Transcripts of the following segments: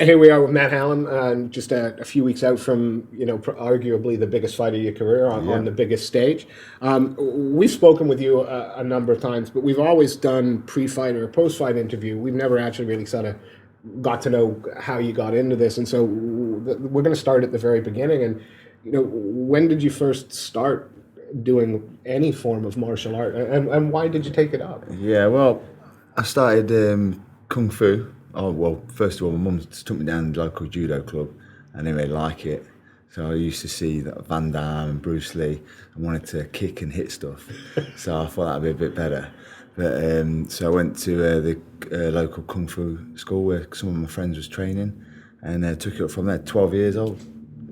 Here we are with Matt Hallam, just a few weeks out from, arguably the biggest fight of your career on the biggest stage. We've spoken with you a number of times, but we've always done pre-fight or post-fight interview. We've never actually really sort of got to know how you got into this, and so we're going to start at the very beginning. And when did you first start doing any form of martial art, and why did you take it up? Yeah, well, I started Kung Fu. Oh, well, first of all, my mum took me down to the local judo club. I didn't really like it. So I used to see that Van Damme and Bruce Lee and wanted to kick and hit stuff. So I thought that would be a bit better. But so I went to the local Kung Fu school where some of my friends was training, and took it up from there. 12 years old,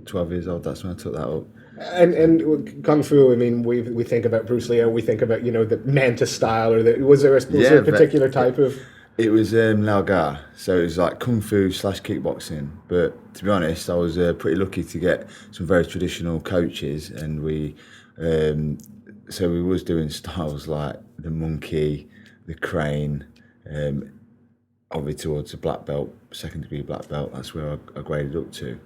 that's when I took that up. And Kung Fu, I mean, we think about Bruce Lee, or we think about, the Manta style, or was there a particular type of... It was Lao Ga, so it was like Kung Fu / kickboxing. But to be honest, I was pretty lucky to get some very traditional coaches, and we was doing styles like the monkey, the crane, obviously towards the black belt, second degree black belt. That's where I graded up to.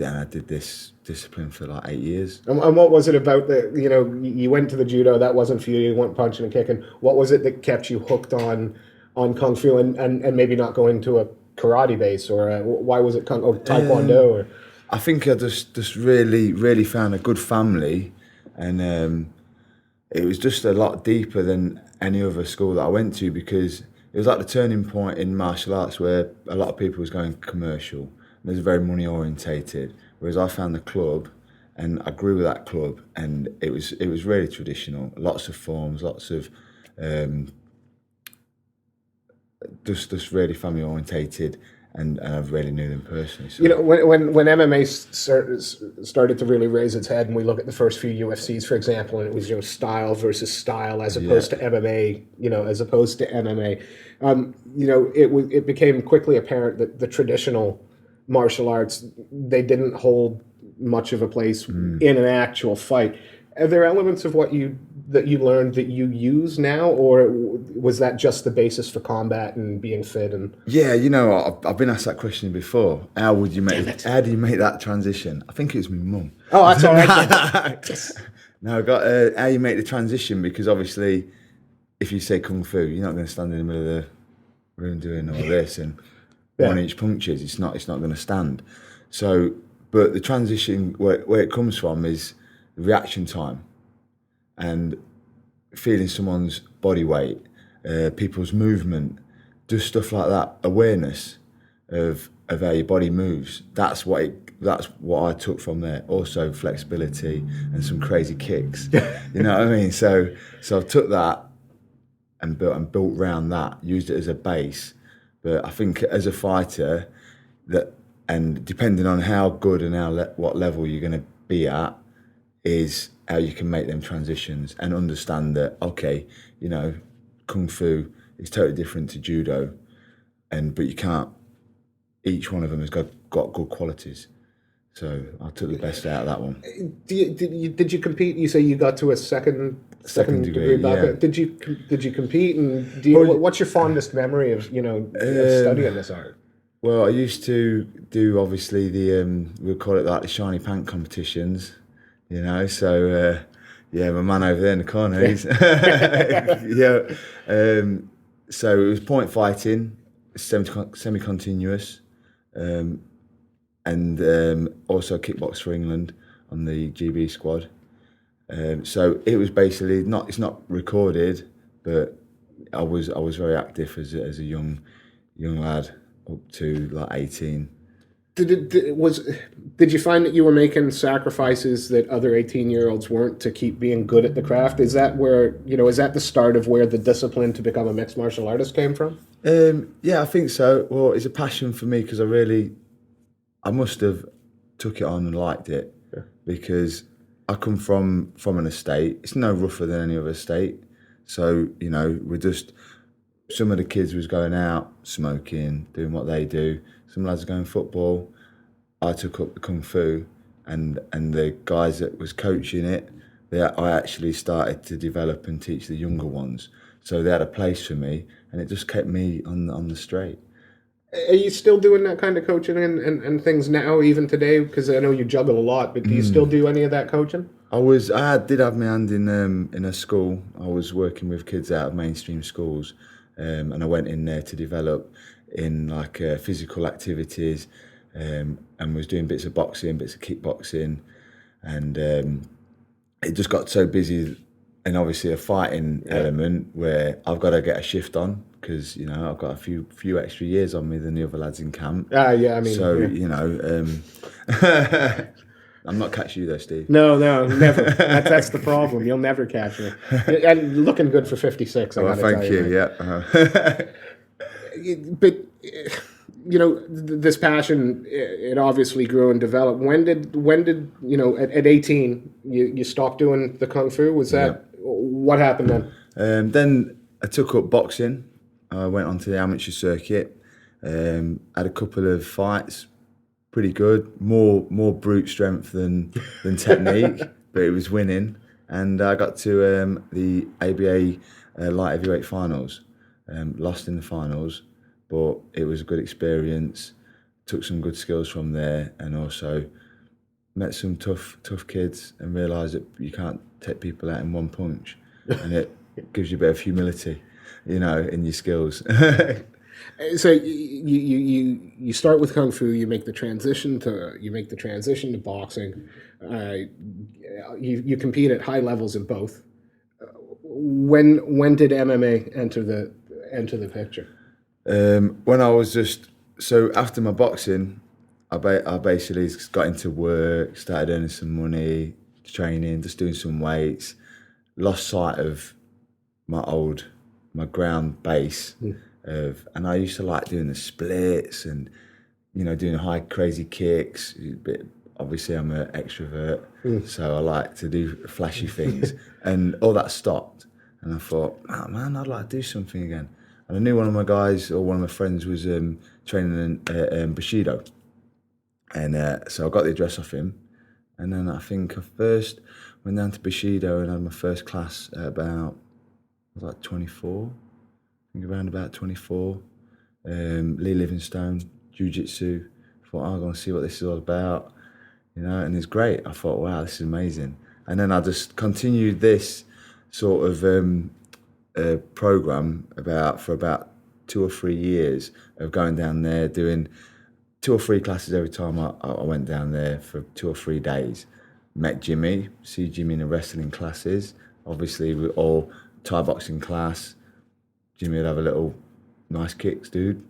I did this discipline for like 8 years. And what was it about you went to the judo, that wasn't for you, you weren't punching and kicking. What was it that kept you hooked on Kung Fu and maybe not going to a karate base, or why was it Taekwondo? Or? I think I just really found a good family, and it was just a lot deeper than any other school that I went to, because it was like the turning point in martial arts where a lot of people was going commercial. It was very money orientated, whereas I found the club, and I grew with that club, and it was really traditional. Lots of forms, lots of just really family orientated, and I really knew them personally. So. When MMA started to really raise its head, and we look at the first few UFCs, for example, and it was style versus style as opposed to MMA, as opposed to MMA, it became quickly apparent that the traditional martial arts, they didn't hold much of a place in an actual fight. Are there elements of what you learned that you use now, or was that just the basis for combat and being fit? And yeah, I've been asked that question before. How do you make that transition? I think it was my mum. Oh, that's all right. No, I got how you make the transition, because obviously, if you say Kung Fu, you're not going to stand in the middle of the room doing all this and 1-inch punches. It's not going to stand. So, but the transition where it comes from is reaction time, and feeling someone's body weight, people's movement, just stuff like that. Awareness of how your body moves. That's what I took from there. Also flexibility and some crazy kicks. You know what I mean? So I took that and built around that. Used it as a base. But I think as a fighter, and depending on how good and what level you're going to be at, is how you can make them transitions and understand that, okay, Kung Fu is totally different to judo, but you can't. Each one of them has got good qualities. So I took the best out of that one. Did you compete? You say you got to a second degree black belt. Did you compete? And what's your fondest memory of studying this art? Well, I used to do obviously we'll call it like the shiny pant competitions, So my man over there in the corner, he's so it was point fighting, semi-continuous. And also kickbox for England on the GB squad. So it was basically it's not recorded, but I was very active as a young lad up to like 18. Did you find that you were making sacrifices that other 18-year-olds weren't to keep being good at the craft? Is that where is that the start of where the discipline to become a mixed martial artist came from? Yeah, I think so. Well, it's a passion for me, because I must have took it on and liked it, because I come from an estate. It's no rougher than any other estate. So, we're just, some of the kids was going out, smoking, doing what they do. Some lads are going football. I took up the Kung Fu, and the guys that was coaching it, I actually started to develop and teach the younger ones. So they had a place for me, and it just kept me on the straight. Are you still doing that kind of coaching and things now, even today? Because I know you juggle a lot, but do you still do any of that coaching? I did have my hand in a school. I was working with kids out of mainstream schools, and I went in there to develop in like physical activities, and was doing bits of boxing, bits of kickboxing, and it just got so busy, and obviously a fighting element where I've got to get a shift on because I've got a few extra years on me than the other lads in camp. Yeah, I mean, so I'm not catching you there, Steve. No, never. That's the problem. You'll never catch me. And looking good for 56. I gotta thank tell you. Mate. Yeah. But this passion, it obviously grew and developed. When did at 18 you stopped doing the kung fu? Was that what happened then? Then I took up boxing. I went onto the amateur circuit. Had a couple of fights, pretty good. More brute strength than technique, but it was winning. And I got to the ABA light heavyweight finals. Lost in the finals, but it was a good experience. Took some good skills from there, and also met some tough kids, and realised that you can't take people out in one punch, and it gives you a bit of humility, in your skills. So you start with kung fu. You make the transition to boxing. You compete at high levels in both. When did MMA enter the picture? When I was after my boxing, I basically got into work, started earning some money, training, just doing some weights, lost sight of my ground base and I used to like doing the splits and doing high crazy kicks. But obviously I'm an extrovert, so I like to do flashy things, and all that stopped. And I thought, oh, man, I'd like to do something again. And I knew one of my guys or one of my friends was training in Bushido. And so I got the address off him. And then I think I first went down to Bushido and had my first class at I was like 24. I think around about 24. Lee Livingstone, Jiu-Jitsu. I thought, I'm going to see what this is all about. And it's great. I thought, wow, this is amazing. And then I just continued this sort of program for about 2 or 3 years of going down there, doing 2 or 3 classes every time I went down there for 2 or 3 days. Met Jimmy, see Jimmy in the wrestling classes. Obviously, we all Thai boxing class. Jimmy would have a little nice kicks, dude.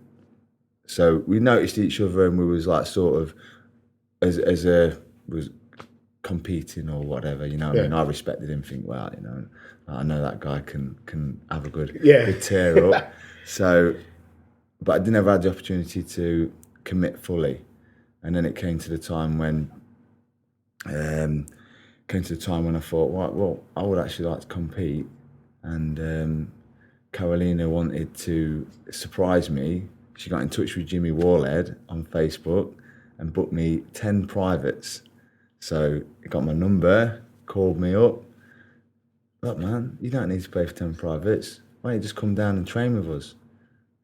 So we noticed each other, and we was like sort of was competing or whatever. I mean, I respected him. Think, well, I know that guy can have a good tear up. So, but I didn't ever have the opportunity to commit fully. And then it came to the time when I thought, well, I would actually like to compete. And Carolina wanted to surprise me. She got in touch with Jimmy Warlhead on Facebook and booked me 10 privates. So he got my number, called me up. Look, man, you don't need to pay for 10 privates. Why don't you just come down and train with us?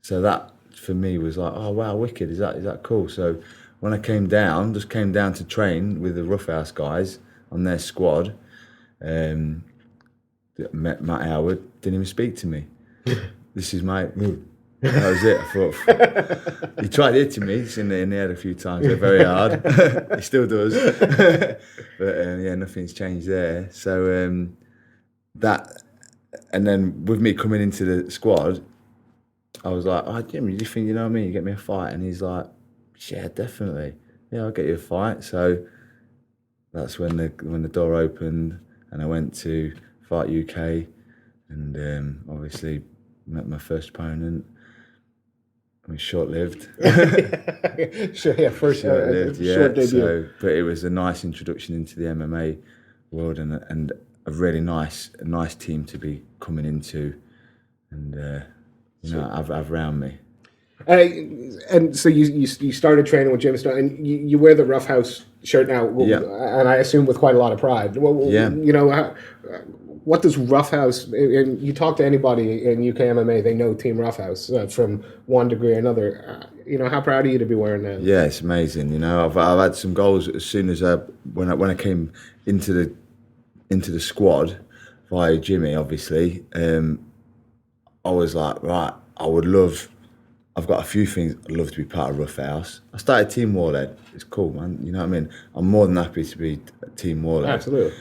So that for me was like, oh wow, wicked. Is that cool? So when I came down to train with the Roughhouse guys on their squad. Met Matt Howard, didn't even speak to me. This is my that was it. I thought he tried it to me. It's in the head a few times. They're very hard. He still does. But nothing's changed there. So that, and then with me coming into the squad, I was like, oh, Jimmy, do you think, you get me a fight? And he's like, yeah, definitely. Yeah, I'll get you a fight. So that's when the door opened, and I went to Fight UK, and obviously met my first opponent. I mean, short-lived. Short debut. So, but it was a nice introduction into the MMA world, and a really nice team to be coming into, and have around me. And so you started training with Jim Stone, and you wear the Rough House shirt now, and I assume with quite a lot of pride. what does Roughhouse, and you talk to anybody in UK MMA, they know Team Roughhouse from one degree or another. How proud are you to be wearing that? Yeah, it's amazing. I've had some goals as soon as when I came into the squad via Jimmy, obviously. I was like, right, I've got a few things I'd love to be part of Roughhouse. I started Team Warlord. It's cool, man. You know what I mean? I'm more than happy to be Team Warlord. Absolutely.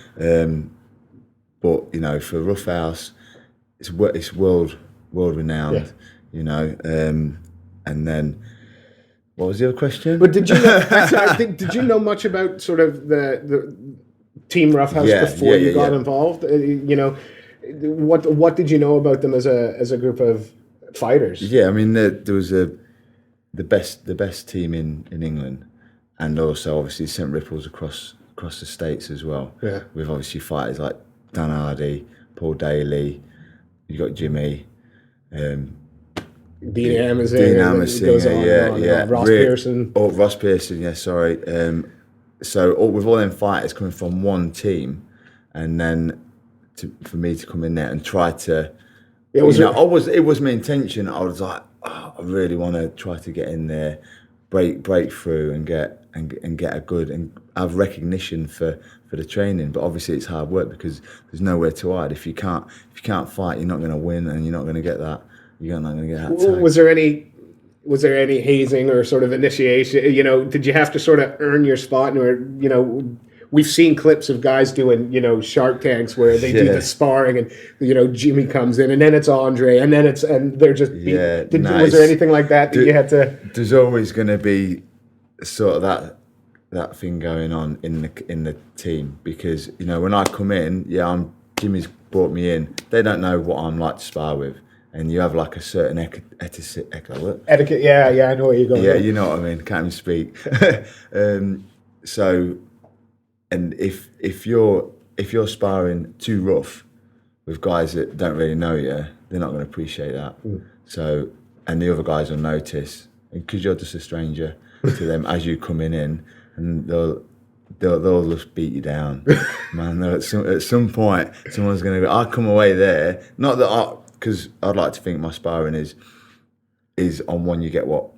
But for Roughhouse, it's world renowned. And then what was the other question? But did you know, did you know much about sort of the Team Roughhouse before you got involved? What did you know about them as a group of fighters? Yeah, I mean there was the best team in England, and also obviously sent ripples across the states as well. Yeah, with obviously fighters like Dan Hardy, Paul Daly. You got Jimmy. Dean Amazinger, yeah. Ross Pearson. Oh, Ross Pearson, yeah, sorry. So with all them fighters coming from one team, and then for me to come in there and try to, it was my intention. I was like, I really want to try to get in there, break through, and get a good and have recognition for the training. But obviously it's hard work because there's nowhere to hide. If you can't fight, you're not going to win, and you're not going to get that. You're not going to get that tag. Was there any hazing or sort of initiation? Did you have to sort of earn your spot? Or we've seen clips of guys doing Shark Tanks where they do the sparring, and Jimmy comes in, and then it's Andre, and then they're just was there anything like that you had to? There's always going to be sort of that thing going on in the team, because when I come in, Jimmy's brought me in. They don't know what I'm like to spar with. And you have like a certain etiquette. Yeah, I know where you're going. Yeah, you know what I mean. Can't even speak. So, and if you're sparring too rough with guys that don't really know you, they're not going to appreciate that. So, and the other guys will notice, because you're just a stranger to them as you coming in, and they'll just beat you down, man. At some point, someone's going to go. I'll come away there. Not that because I'd like to think my sparring is on one, you get what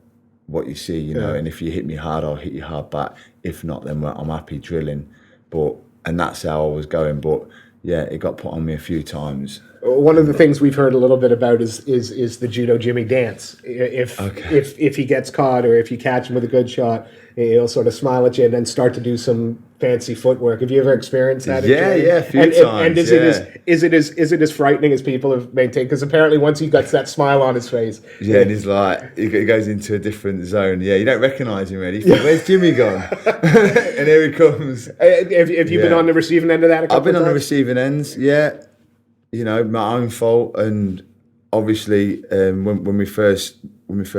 you see, and if you hit me hard, I'll hit you hard back. If not, then I'm happy drilling. And that's how I was going. But yeah, it got put on me a few times. One of the things we've heard a little bit about is the Judo Jimmy dance. If he gets caught, or if you catch him with a good shot, he'll sort of smile at you and then start to do some fancy footwork. Have you ever experienced that? Yeah, a few times. And is it as frightening as people have maintained? Because apparently once he gets that smile on his face, and he's like, he goes into a different zone. Yeah, you don't recognise him really. Where's Jimmy gone? And here he comes. Have you been on the receiving end of that? I've been on the receiving ends. Yeah, my own fault. And obviously, when we first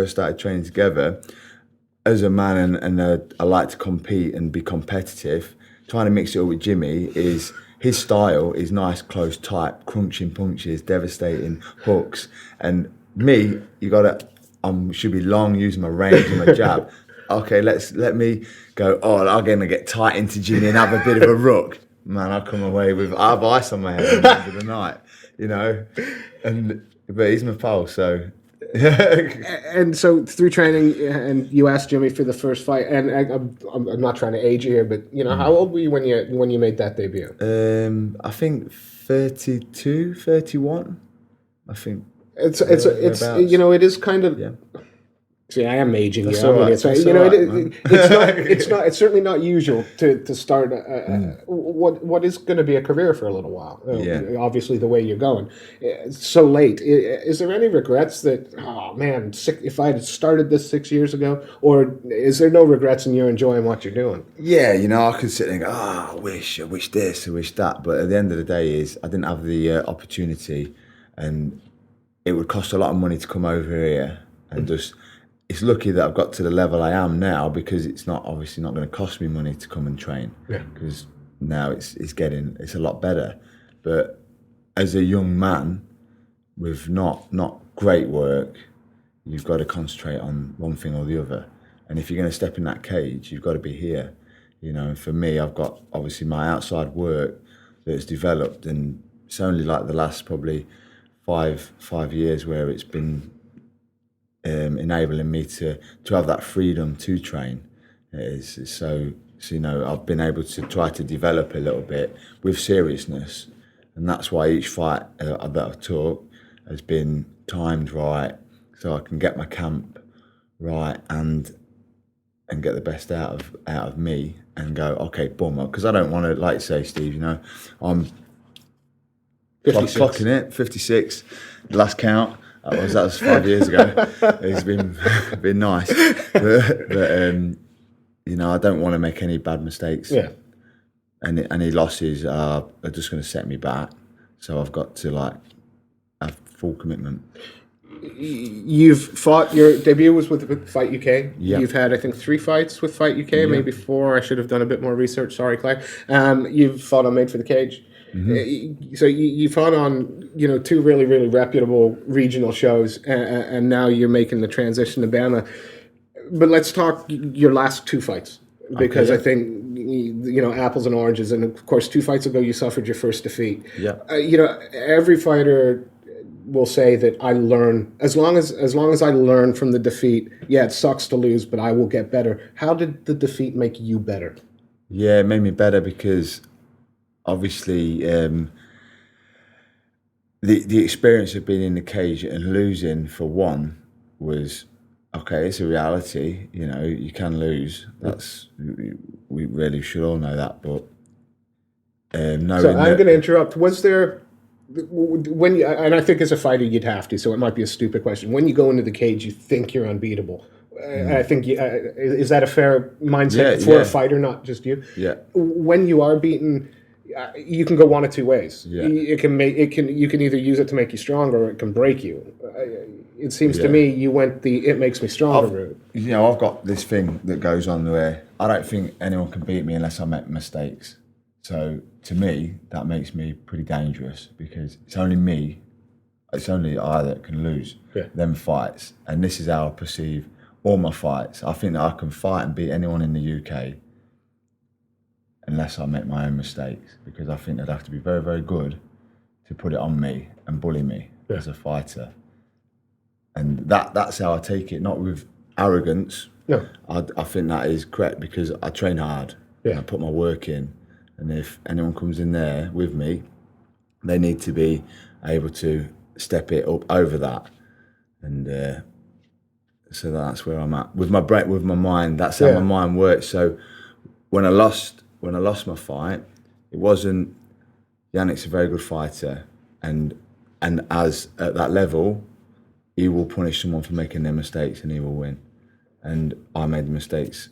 started training together, as a man, and I like to compete and be competitive, trying to mix it up with Jimmy is his style is nice, close, tight, crunching punches, devastating hooks. And me, should be long, using my range and my jab. Okay, let me go. Oh, I'm going to get tight into Jimmy and have a bit of a rook. Man, I'll come away with I have ice on my head at the end of the night, But he's my pal, so. And so through training, and you asked Jimmy for the first fight, and I'm not trying to age you here, but how old were you when you made that debut? I think 32, 31. I think it's it is kind of. Yeah. See, I am aging That's you. all right. It's certainly not usual to start what is going to be a career for a little while. Obviously, the way you're going, so late. Is there any regrets that? Oh man, if I had started this 6 years ago, or is there no regrets and you're enjoying what you're doing? Yeah, I could sit there and go, I wish this, I wish that. But at the end of the day, I didn't have the opportunity, and it would cost a lot of money to come over here and just. It's lucky that I've got to the level I am now, because it's obviously not going to cost me money to come and train. Yeah. Because now it's a lot better. But as a young man with not great work, you've got to concentrate on one thing or the other. And if you're going to step in that cage, you've got to be here. And for me, I've got obviously my outside work that's developed, and it's only like the last probably five years where it's been enabling me to have that freedom to train. So you know, I've been able to try to develop a little bit with seriousness, and that's why each fight that I've took has been timed right, so I can get my camp right and get the best out of me and go, okay, boom, because I don't want to, like you say, Steve, you know, I'm 56. Clocking it, 56, last count. That was 5 years ago. It's been nice, but you know, I don't want to make any bad mistakes. Yeah. And any losses are just going to set me back. So I've got to like have full commitment. You've fought, your debut was with Fight UK. Yeah. You've had, I think, 3 fights with Fight UK, maybe 4. I should have done a bit more research. Sorry, Clay. You've fought on Made for the Cage. Mm-hmm. So you fought on, you know, 2 really, really reputable regional shows, and now you're making the transition to BAMMA. But let's talk your last 2 fights, because I think, you know, apples and oranges. And of course, 2 fights ago, you suffered your first defeat. Yeah. You know, every fighter will say that I learn, as long as I learn from the defeat. Yeah, it sucks to lose, but I will get better. How did the defeat make you better? Yeah, it made me better because obviously the experience of being in the cage and losing, for one, was, okay, it's a reality, you know, you can lose. We really should all know that, but so I'm going to interrupt. Was there, when you, and I think as a fighter you'd have to, so it might be a stupid question, when you go into the cage you think you're unbeatable. I think is that a fair mindset for a fighter, not just you? Yeah. When you are beaten, you can go one of 2 ways. Yeah. You can either use it to make you stronger, or it can break you. It seems to me you went the "it makes me stronger" route. You know, I've got this thing that goes on where I don't think anyone can beat me unless I make mistakes. So to me, that makes me pretty dangerous, because it's only me, it's only I that can lose them fights. And this is how I perceive all my fights. I think that I can fight and beat anyone in the UK unless I make my own mistakes, because I think they'd have to be very, very good to put it on me and bully me as a fighter. And that's how I take it, not with arrogance. No. I think that is correct, because I train hard and I put my work in. And if anyone comes in there with me, they need to be able to step it up over that. And so that's where I'm at. With my brain, with my mind, that's how my mind works. So when I lost my fight, it wasn't, Yannick's a very good fighter, and as at that level, he will punish someone for making their mistakes and he will win. And I made the mistakes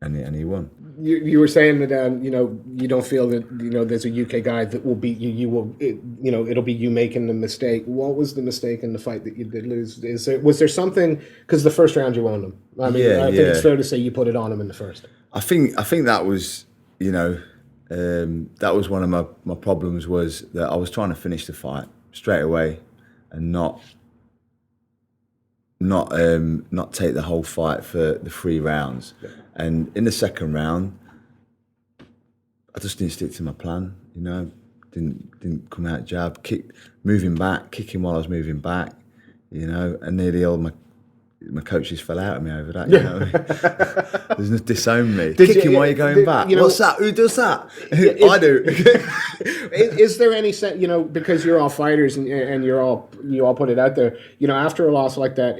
and he won. You were saying that you know, you don't feel that, you know, there's a UK guy that will beat you. You will, you know, it'll be you making the mistake. What was the mistake in the fight that you did lose? Was there something, because the first round you owned him? I mean, I think it's fair to say you put it on him in the first. I think that was, you know, that was one of my problems, was that I was trying to finish the fight straight away and not take the whole fight for the 3 rounds. Yeah. And in the second round, I just didn't stick to my plan, you know, didn't come out jab, kicking while I was moving back, you know, and nearly all my coaches fell out of me over that, you know. There's no disown me. Kicking while you're going back. You know, what's that? Who does that? I do. Is there any sense, you know, because you're all fighters and you all put it out there, you know, after a loss like that,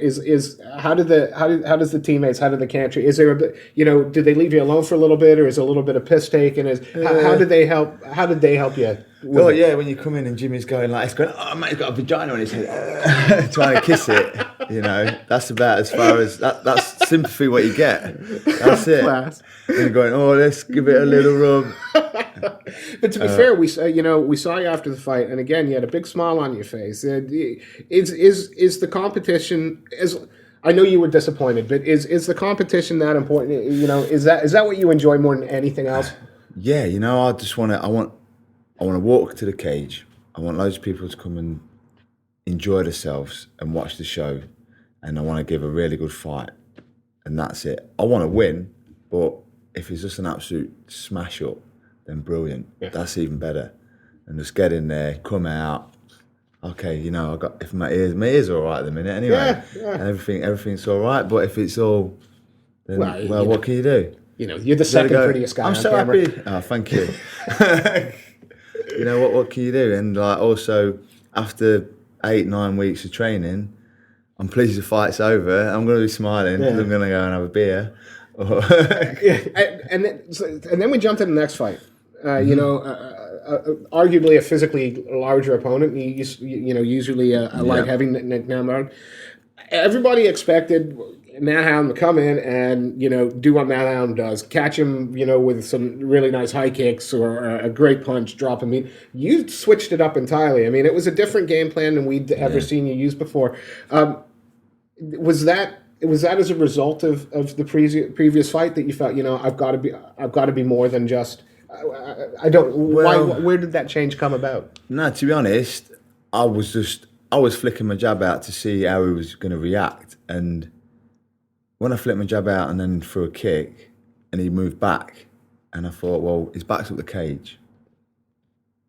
how does the teammates, how did the country, is there a bit, you know, did they leave you alone for a little bit, or is a little bit of piss taken? How did they help you? Oh yeah, when you come in and Jimmy's going like, it's going, oh mate, he's got a vagina on his head, trying to kiss it, you know, that's about as far as that's sympathy what you get. That's it. Class. And you're going, oh, let's give it a little rub. But to be fair, we saw you after the fight, and again, you had a big smile on your face. Is the competition, I know you were disappointed, but is the competition that important? You know, is that what you enjoy more than anything else? Yeah, you know, I want to walk to the cage. I want loads of people to come and enjoy themselves and watch the show, and I want to give a really good fight, and that's it. I want to win, but if it's just an absolute smash up, then brilliant. Yeah. That's even better. and just get in there, come out. Okay, you know, if my ears are all right at the minute anyway, and everything's all right. But if it's all, then well what can you do? You know, you're the second prettiest guy. I'm so happy. Oh, thank you. You know what can you do? And like also after 8-9 weeks of training, I'm pleased the fight's over. I'm going to be smiling because I'm going to go and have a beer. And then we jumped to the next fight. You know, arguably a physically larger opponent. Usually a light heavy now. Everybody expected Matt Hallam to come in and, you know, do what Matt Hallam does. Catch him, you know, with some really nice high kicks or a great punch, drop him. You switched it up entirely. I mean, it was a different game plan than we'd ever seen you use before. Was that as a result of the previous fight that you felt, you know, I've got to be more than just where did that change come about? No, to be honest, I was flicking my jab out to see how he was going to react, and when I flicked my jab out and then threw a kick and he moved back, and I thought, well, his back's up the cage.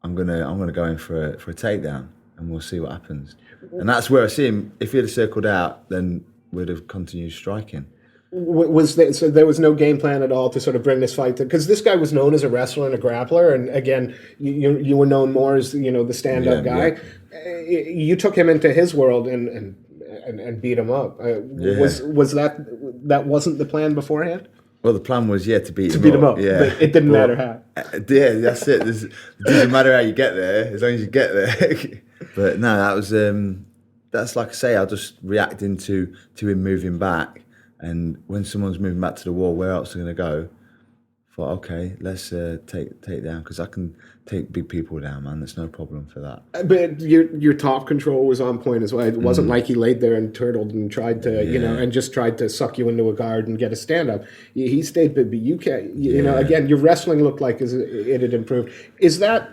I'm gonna go in for a takedown and we'll see what happens. And that's where I see him. If he'd have circled out, then we'd have continued striking. So there was no game plan at all to sort of bring this fight to, because this guy was known as a wrestler and a grappler, and again, you were known more as, you know, the stand-up guy. Yeah. You took him into his world and beat him up. Was that wasn't the plan beforehand? Well, the plan was to beat him up. Yeah, but it didn't matter how. Yeah, that's it. It doesn't matter how you get there, as long as you get there. But no, that was that's like I say. I just reacting to him moving back, and when someone's moving back to the wall, where else are they going to go? I thought, okay, let's take down, because I can take big people down, man. There's no problem for that. But your top control was on point as well. It wasn't like he laid there and turtled and tried to, you know, and just tried to suck you into a guard and get a stand up. He stayed, but you can't. You know, again, your wrestling looked like it had improved. Is that?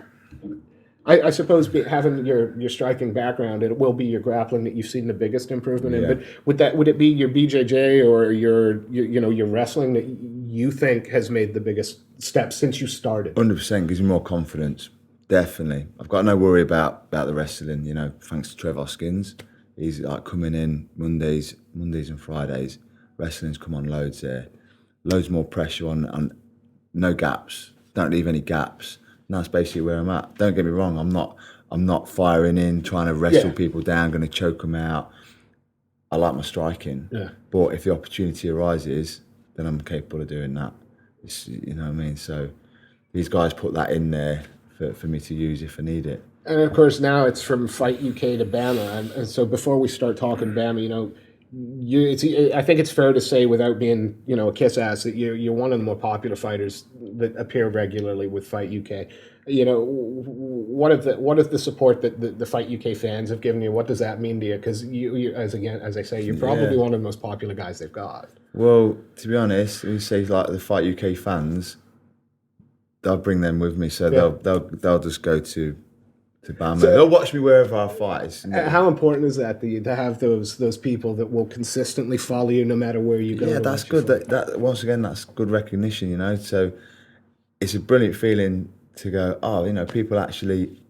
I suppose having your striking background, it will be your grappling that you've seen the biggest improvement in. But would it be your BJJ or your wrestling that you think has made the biggest step since you started? 100% gives me more confidence. Definitely, I've got no worry about the wrestling. You know, thanks to Trev Hoskins, he's like coming in Mondays and Fridays. Wrestling's come on loads there, loads more pressure on no gaps. Don't leave any gaps. And that's basically where I'm at. Don't get me wrong, I'm not firing in, trying to wrestle people down, going to choke them out. I like my striking, but if the opportunity arises, then I'm capable of doing that. You know what I mean? So these guys put that in there for me to use if I need it. And of course, now it's from Fight UK to BAMMA. And so before we start talking BAMMA, you know, I think it's fair to say, without being, you know, a kiss ass, that you're one of the more popular fighters that appear regularly with Fight UK. You know, what if the support that the Fight UK fans have given you? What does that mean to you? Because as I say, you're probably one of the most popular guys they've got. Well, to be honest, when you say like the Fight UK fans, they'll bring them with me, so they'll just go to BAMMA. So, they'll watch me wherever I fight. How important is that to have those people that will consistently follow you no matter where you go? Yeah, that's good. That once again, that's good recognition. You know, so it's a brilliant feeling to go, oh, you know, people actually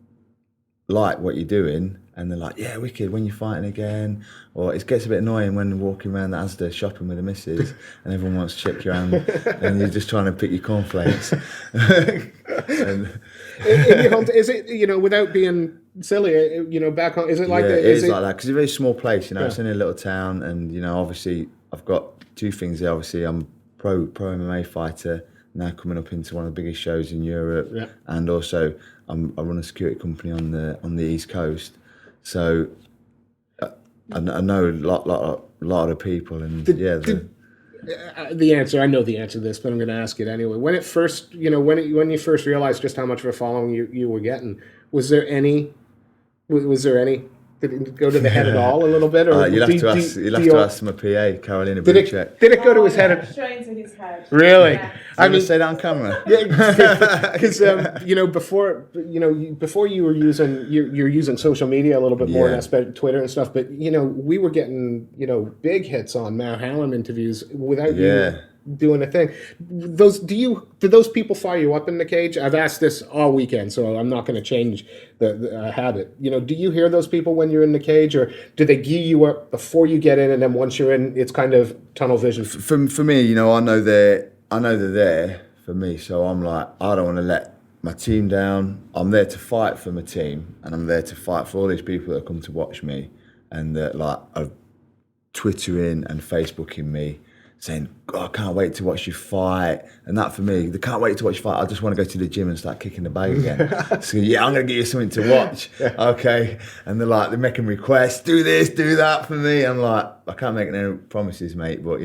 like what you're doing, and they're like, yeah, wicked, when you're fighting again. Or it gets a bit annoying when you're walking around the Asda shopping with the missus and everyone wants to shake your hand and you're just trying to pick your cornflakes. In your home, is it, you know, without being silly, you know, back home, is it like that? It is like that, because it's a very small place, you know, it's in a little town, and, you know, obviously I've got two things there. Obviously I'm pro MMA fighter, now coming up into one of the biggest shows in Europe, and also I run a security company on the East Coast, so I know a lot of people, and the answer, I know the answer to this, but I'm going to ask it anyway. When it first, you know, when you first realized just how much of a following you were getting, was there any? Did it go to the head at all a little bit? Or you'll have to ask my PA, Carolina Buchek. Did it go to his head? Straight into his head. Really? Yeah. I mean, say that on camera. Yeah, because you know, before you were using you're using social media a little bit more, and aspect Twitter and stuff. But you know, we were getting, you know, big hits on Matt Hallam interviews without you doing a thing. Do those people fire you up in the cage? I've asked this all weekend, so I'm not going to change the habit. Do you hear those people when you're in the cage, or do they gear you up before you get in, and then once you're in, it's kind of tunnel vision? For me, I know they're there for me, so I'm like, I don't want to let my team down. I'm there to fight for my team, and I'm there to fight for all these people that come to watch me, and that are Twittering and Facebooking me, saying, "Oh, I can't wait to watch you fight." And that for me, they can't wait to watch you fight. I just want to go to the gym and start kicking the bag again. So yeah, I'm going to give you something to watch. Okay. And they're making requests, do this, do that for me. I'm like, I can't make any promises, mate, but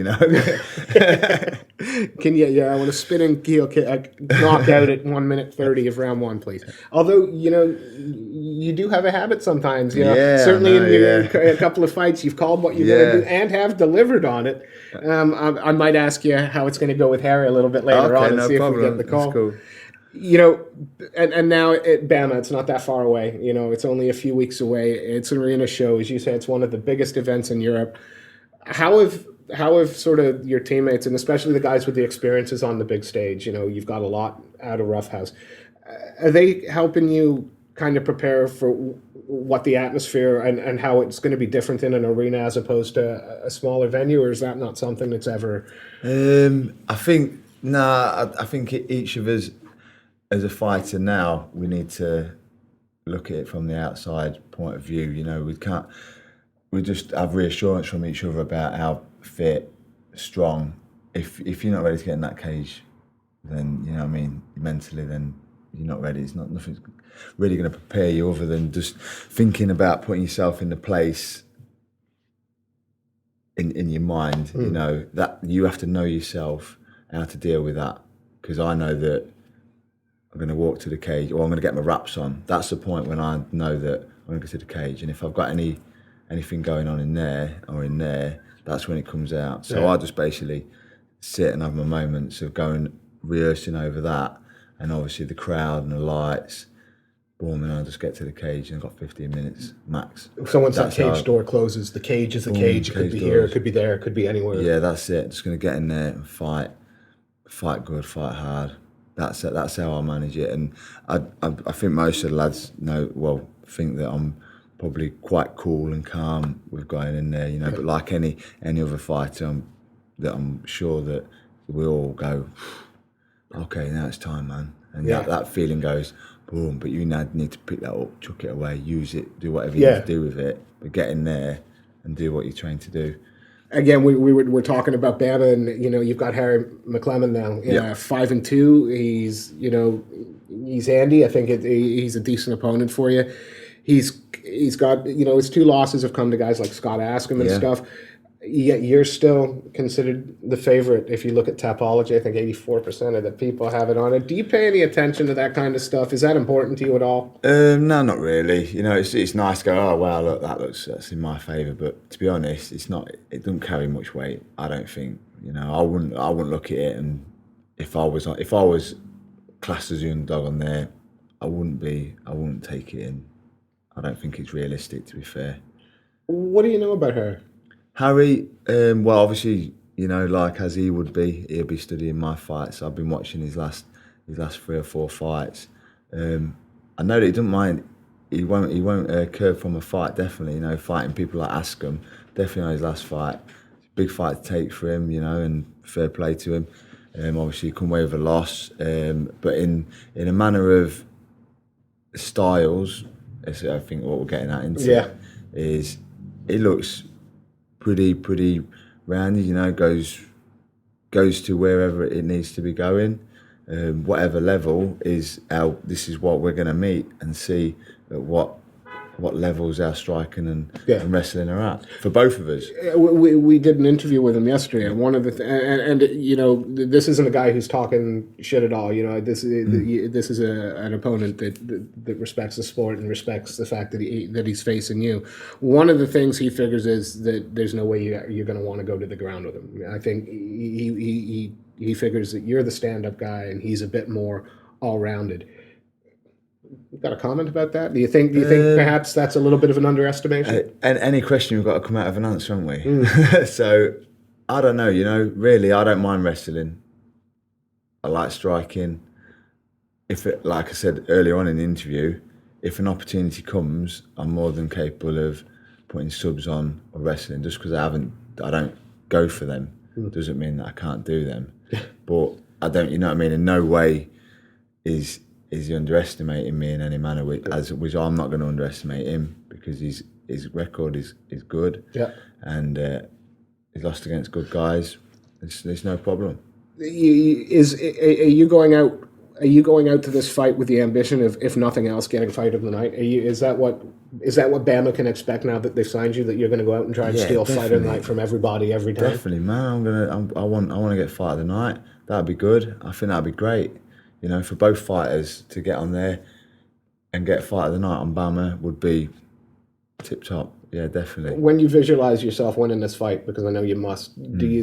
Can you, I want to spinning heel kick, knock out at 1 minute 30 of round one, please. Although, you do have a habit sometimes, certainly in a couple of fights, you've called what you're going to do and have delivered on it. I might ask you how it's going to go with Harry a little bit later on and see if we get the call. That's cool. And now at BAMMA, it's not that far away. It's only a few weeks away. It's an arena show. As you say, it's one of the biggest events in Europe. How have sort of your teammates, and especially the guys with the experiences on the big stage, you've got a lot out of Roughhouse. Are they helping you kind of prepare for what the atmosphere and how it's going to be different in an arena as opposed to a smaller venue, or is that not something that's ever? I think each of us as a fighter now, we need to look at it from the outside point of view. We just have reassurance from each other about how fit, strong. If you're not ready to get in that cage, then mentally, then you're not ready. Nothing's really going to prepare you other than just thinking about putting yourself in the place in your mind. That you have to know yourself, how to deal with that. Because I know that I'm going to walk to the cage, or I'm going to get my wraps on. That's the point when I know that I'm going to go to the cage, and if I've got anything going on in there or in there, that's when it comes out. So I just basically sit and have my moments of going rehearsing over that, and obviously the crowd and the lights. Boom, and I just get to the cage and I've got 15 minutes max. So once that cage door closes, the cage is the cage. It could be here, it could be there, it could be anywhere. Yeah, that's it. Just going to get in there and fight good, fight hard. That's it. That's how I manage it. And I think most of the lads think that I'm probably quite cool and calm with going in there, But like any other fighter, I'm sure that we all go, okay, now it's time, man. And that feeling goes, boom. But you now need to pick that up, chuck it away, use it, do whatever you need to do with it. But get in there and do what you're trained to do. Again, we're talking about BAMMA, and you've got Harry McClellan now. 5-2. He's handy. I think he's a decent opponent for you. He's got his two losses have come to guys like Scott Askham and stuff. Yet you're still considered the favorite. If you look at Tapology, I think 84% of the people have it on it. Do you pay any attention to that kind of stuff? Is that important to you at all? No, not really. It's nice to go, oh wow, look, that's in my favour. But to be honest, it's not. It doesn't carry much weight. I don't think. I wouldn't look at it, and if I was classed as the underdog on there, I wouldn't take it in. I don't think it's realistic, to be fair. What do you know about her? Harry, well, obviously, like as he'll be studying my fights. I've been watching his last 3 or 4 fights. I know that he doesn't mind. He won't curve from a fight. Definitely, fighting people like Askham. Definitely on his last fight. Big fight to take for him, and fair play to him. Obviously, he come away with a loss, but in a manner of styles, I think what we're getting at into is it looks pretty rounded, goes to wherever it needs to be going. Whatever level is this is what we're going to meet and see at what levels our striking and wrestling are at for both of us. We did an interview with him yesterday, and one of the this isn't a guy who's talking shit at all. This is an opponent that respects the sport and respects the fact that he's facing you. One of the things he figures is that there's no way you're going to want to go to the ground with him. I think he figures that you're the stand-up guy and he's a bit more all-rounded. You got a comment about that? Do you think perhaps that's a little bit of an underestimation? And any question, we've got to come out of an answer, haven't we? So I don't know, you know, really, I don't mind wrestling. I like striking. If it, like I said earlier on in the interview, if an opportunity comes, I'm more than capable of putting subs on or wrestling. Just because I don't go for them doesn't mean that I can't do them. But I don't, you know what I mean? In no way is he underestimating me in any manner, which I'm not going to underestimate him, because his record is good. Yeah. And he's lost against good guys. There's no problem. Are you going out? Are you going out to this fight with the ambition of, if nothing else, getting fight of the night? Is that what BAMMA can expect now that they've signed you? That you're going to go out and try and steal fight of the night from everybody every time? Definitely, man. I want to get fight of the night. That'd be good. I think that'd be great. You know, for both fighters to get on there and get fight of the night on BAMMA would be tip top. Yeah, definitely. When you visualize yourself winning this fight, because I know you must, do you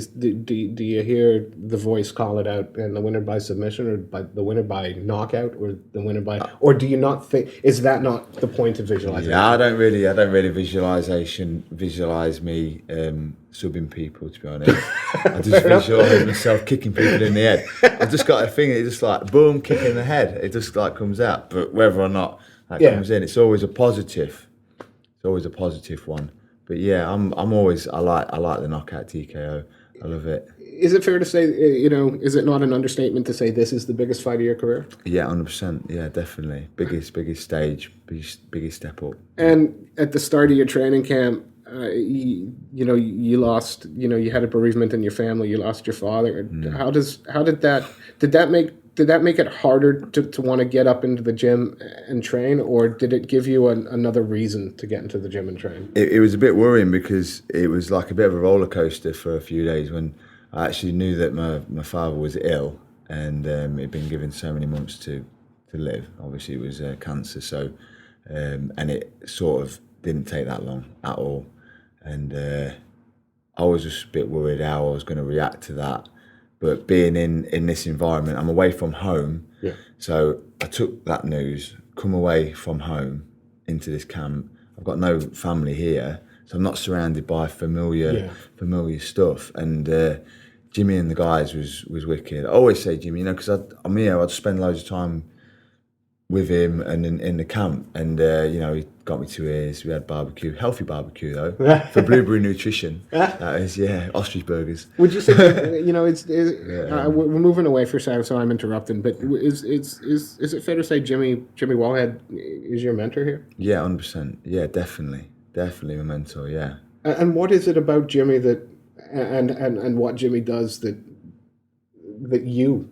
hear the voice call it out, and the winner by submission, or by the winner by knockout, or the winner by, or do you not think, is that not the point of visualization? Yeah, I don't really visualize me subbing people, to be honest. I just visualize myself kicking people in the head. I've just got a thing, it's just like boom, kick in the head. It just like comes out, but whether or not that comes in, it's always a positive. Always a positive one. But yeah, I like the knockout TKO. I love it. Is it fair to say, you know, is it not an understatement to say this is the biggest fight of your career? Yeah, 100%. Yeah, definitely. Biggest stage, biggest step up. And at the start of your training camp, you lost, you had a bereavement in your family. You lost your father. Did that make it harder to want to get up into the gym and train, or did it give you another reason to get into the gym and train? It was a bit worrying, because it was like a bit of a roller coaster for a few days when I actually knew that my father was ill, and he'd been given so many months to live. Obviously, it was cancer, so and it sort of didn't take that long at all, and I was just a bit worried how I was going to react to that. But being in this environment, I'm away from home. Yeah. So I took that news, come away from home into this camp. I've got no family here, so I'm not surrounded by familiar stuff. And Jimmy and the guys was wicked. I always say Jimmy, because I'm here, I'd spend loads of time with him and in the camp, and he got me 2 ears. We had barbecue, healthy barbecue though, for Blueberry Nutrition. That is, ostrich burgers. Would you say, we're moving away for a second, so I'm interrupting, but is it fair to say Jimmy Wallhead is your mentor here? Yeah, 100%. Yeah, definitely my mentor. Yeah. And what is it about Jimmy that, and what Jimmy does that you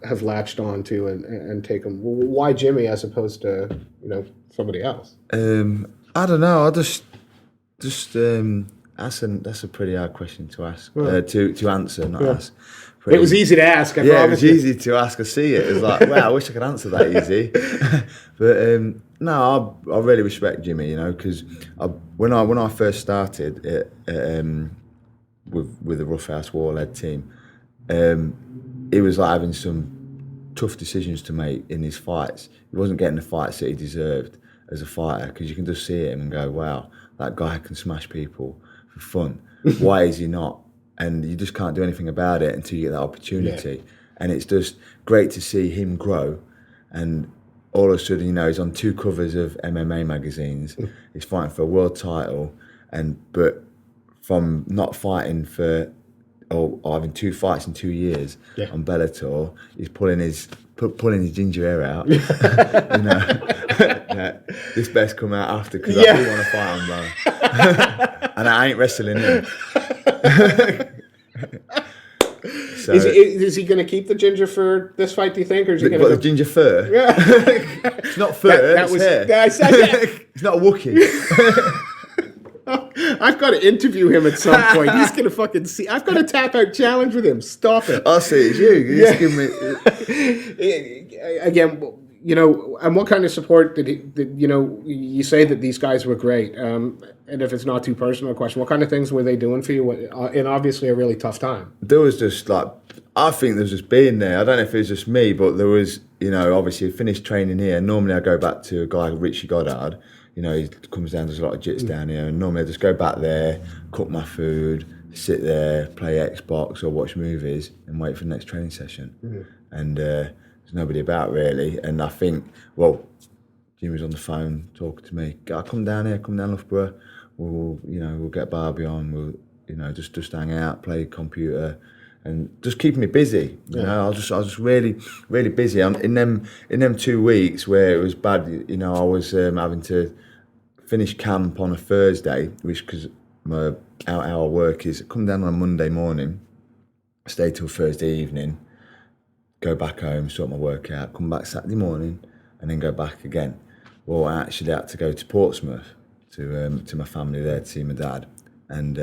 have latched on to and taken? Why Jimmy as opposed to, somebody else? I don't know. I just that's a pretty hard question to ask, to answer, not ask. It was easy to ask. It was easy to ask. I see it. It was like, wow, I wish I could answer that easy. But no, I really respect Jimmy, because when I first started with the Roughhouse Warlord team, it was like having some tough decisions to make in his fights. He wasn't getting the fights that he deserved as a fighter, because you can just see him and go, wow, that guy can smash people for fun. Why is he not? And you just can't do anything about it until you get that opportunity. Yeah. And it's just great to see him grow. And all of a sudden, he's on 2 covers of MMA magazines. He's fighting for a world title. But from not fighting for, or having 2 fights in 2 years on Bellator, he's pulling his ginger hair out. This best come out after, because I do want to fight on Bella. And I ain't wrestling him. So, is he going to keep the ginger for this fight, do you think? Or is he going to the ginger fur? Yeah. It's not fur, it's hair. It's not a Wookiee. I've got to interview him at some point. He's going to fucking see. I've got a tap out challenge with him. Stop it. I'll see it's you. You just give me... Again, and what kind of support did you say that these guys were great. And if it's not too personal a question, what kind of things were they doing for you in obviously a really tough time? There was just I think there was just being there. I don't know if it was just me, but there was, obviously I finished training here. Normally I go back to a guy, Richie Goddard. He comes down, does a lot of jits down here, and normally I just go back there, cook my food, sit there, play Xbox or watch movies and wait for the next training session. And there's nobody about really. And I think, well, Jim was on the phone talking to me. Come down here, come down Loughborough. We'll get Barbie on. We'll, just hang out, play computer, and just keeping me busy. You know, I was just really, really busy. In them 2 weeks where it was bad, I was having to finish camp on a Thursday, which because our work is come down on a Monday morning, stay till Thursday evening, go back home, sort my work out, come back Saturday morning, and then go back again. Well, I actually had to go to Portsmouth to my family there to see my dad, and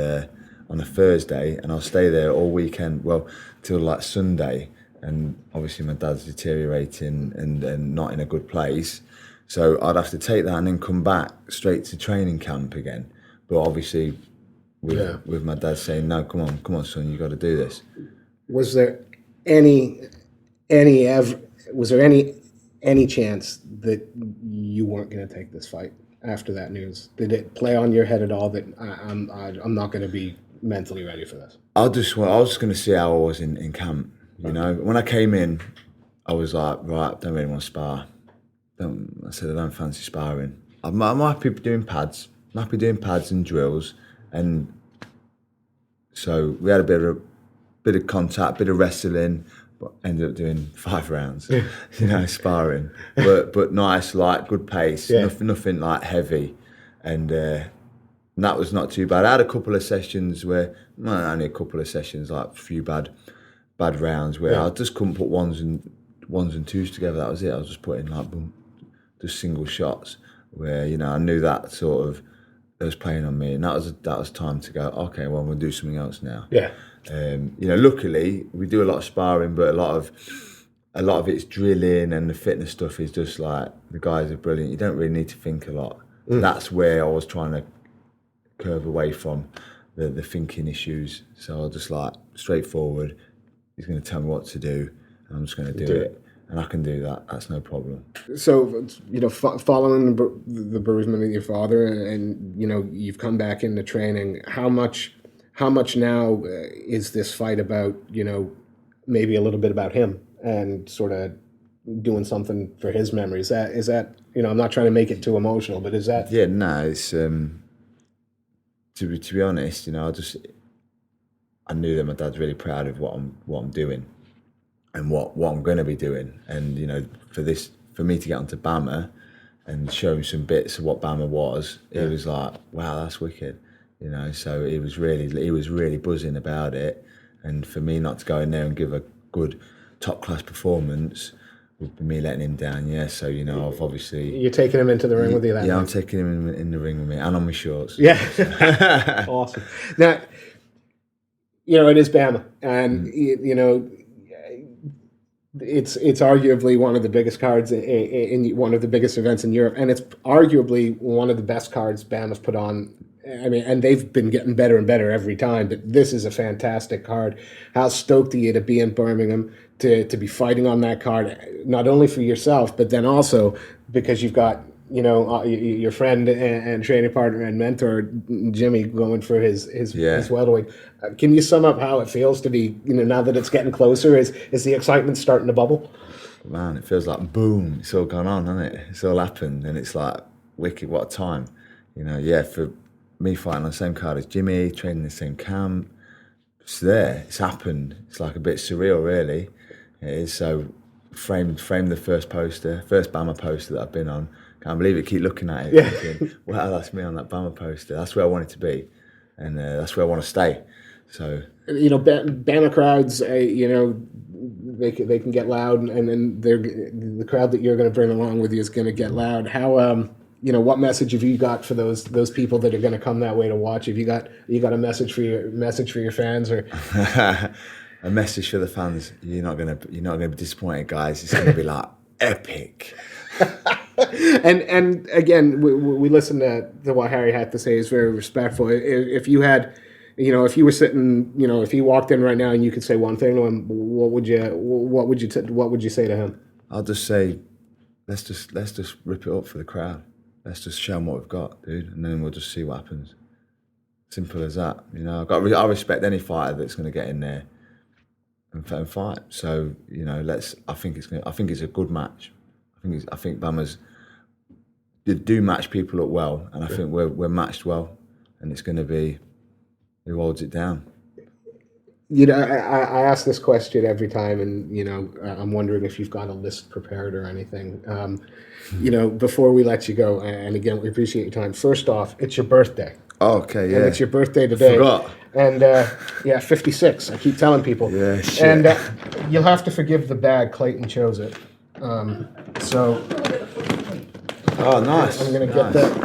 on a Thursday, and I'll stay there all weekend, well, till like Sunday, and obviously my dad's deteriorating and not in a good place, so I'd have to take that and then come back straight to training camp again. But obviously, with my dad saying, "No, come on, son, you got to do this." Was there any chance that you weren't going to take this fight after that news? Did it play on your head at all that I'm not going to be mentally ready for this? I was just going to see how I was in camp. When I came in, I was like, right, I don't really want to spar. I said I don't fancy sparring. I'm happy doing pads. I'm happy doing pads and drills, and so we had a bit of contact, bit of wrestling, but ended up doing 5 rounds. Sparring, but nice, like good pace, nothing like heavy, and that was not too bad. I had a couple of sessions where, only a couple of sessions, like a few bad rounds where I just couldn't put ones and twos together. That was it. I was just putting like just single shots where I knew that sort of it was playing on me, and that was time to go. Okay, well, we'll do something else now. Yeah. Luckily we do a lot of sparring, but a lot of it's drilling, and the fitness stuff is just like the guys are brilliant. You don't really need to think a lot. That's where I was trying to curve away from the thinking issues. So I was just like straightforward. He's going to tell me what to do, and I'm just going to do it. And I can do that. That's no problem. So, following the bereavement of your father, and you've come back into training. How much now is this fight about? Maybe a little bit about him and sort of doing something for his memory. Is that? I'm not trying to make it too emotional, but is that? Yeah, no. It's to be honest, I knew that my dad's really proud of what I'm doing. And what I'm going to be doing, and for me to get onto BAMMA and show him some bits of what BAMMA was, it was like, wow, that's wicked, So he was really buzzing about it, and for me not to go in there and give a good top class performance would be me letting him down. Yeah, so I've obviously you're taking him into the ring with you. That yeah, night. I'm taking him in the ring with me and on my shorts. Yeah, awesome. Now, it is BAMMA, and It's arguably one of the biggest cards in one of the biggest events in Europe, and it's arguably one of the best cards BAMMA's put on. I mean, and they've been getting better and better every time, but this is a fantastic card. How stoked are you to be in Birmingham, to be fighting on that card, not only for yourself, but then also because you've got your friend and training partner and mentor Jimmy going for his welterweight. Can you sum up how it feels to be now that it's getting closer? Is the excitement starting to bubble? Man, it feels like boom, it's all gone on, hasn't it? It's all happened, and it's like wicked. What a time, for me fighting on the same card as Jimmy, training in the same camp. It's there, it's happened. It's like a bit surreal, really. It is. So framed the first BAMMA poster that I've been on. Can't believe it. Keep looking at it, thinking, wow, that's me on that BAMMA poster. That's where I wanted to be, and that's where I want to stay. So BAMMA crowds, they can get loud, and then the crowd that you're going to bring along with you is going to get loud. How what message have you got for those people that are going to come that way to watch? Have you got a message for your fans, or a message for the fans? You're not gonna be disappointed, guys. It's going to be like epic. and again, we listened to what Harry had to say. He's very respectful. If you had, if you were sitting, if he walked in right now and you could say one thing to him, what would you say to him? I'll just say, let's just rip it up for the crowd. Let's just show them what we've got, dude, and then we'll just see what happens. Simple as that. You know, I respect any fighter that's going to get in there and fight. So you know, I think it's a good match. I think BAMMA's do match people up well, and I think we're matched well, and it's going to be who holds it down. You know, I ask this question every time, and you know, I'm wondering if you've got a list prepared or anything. You know, before we let you go, and again, we appreciate your time. First off, it's your birthday. Oh, okay, yeah. And it's your birthday today. Forgot. And yeah, 56. I keep telling people. Yeah, shit. And you'll have to forgive the bag. Clayton chose it. So. Oh, nice. I'm gonna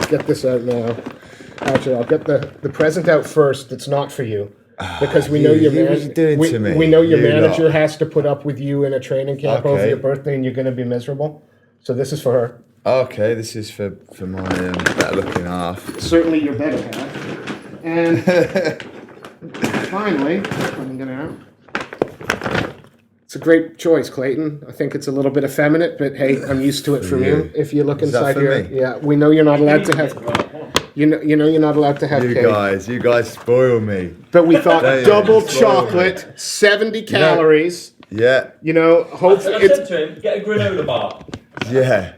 get this out now. Actually, I'll get the present out first. That's not for you. Because we know your we know your manager has to put up with you in a training camp over your birthday, and you're going to be miserable. So this is for her. Okay, this is for my better looking half. Certainly your better half. And finally, I'm gonna. It's a great choice, Clayton. I think it's a little bit effeminate, but hey, I'm used to it from you. If you look inside here, yeah, we know you're not allowed to have. You know you're not allowed to have cake. You guys spoil me. But we thought double chocolate, 70 calories. Yeah. You know, hopefully I said to him, get a granola bar. Yeah.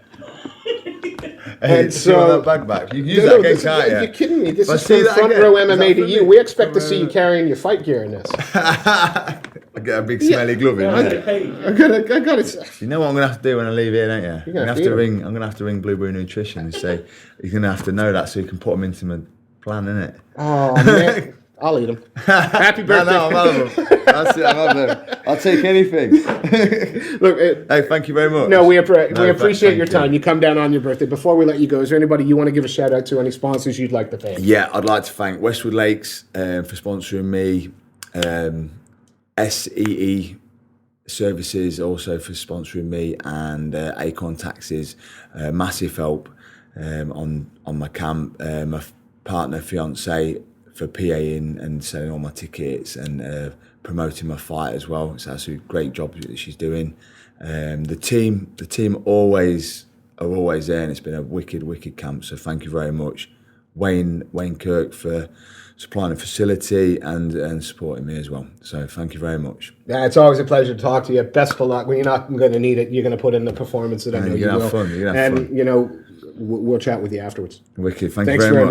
And Hey, so that bag back. You can use that again, can't you? You're kidding me. This But is see from that Front again? Row Is that MMA to for you. me? We expect to see you carrying your fight gear in this. I get a big smelly glove in. I got it. You know what I'm gonna have to do when I leave here, don't you? I'm gonna have to ring Blueberry Nutrition and say you're gonna have to know that so you can put them into my plan, innit? Oh man, I'll eat them. Happy birthday! No, I'm out of them. That's it. I'm out of them. I'll take anything. Look, hey, thank you very much. No, we appreciate thank your time. You come down on your birthday. Before we let you go, is there anybody you want to give a shout out to? Any sponsors you'd like to thank? Yeah, I'd like to thank Westwood Lakes for sponsoring me. SEE Services also for sponsoring me, and Acorn Taxes, massive help on my camp. My partner, fiance, for PAing and selling all my tickets and promoting my fight as well. So that's a great job that she's doing. The team always are always there, and it's been a wicked camp. So thank you very much, Wayne Kirk, for supplying a facility and supporting me as well. So thank you very much. Yeah, it's always a pleasure to talk to you. Best of luck. Well, you're not going to need it. You're going to put in the performance that I know you will. You're going to have fun. And you know, we'll chat with you afterwards. Wicked. Thanks very very much.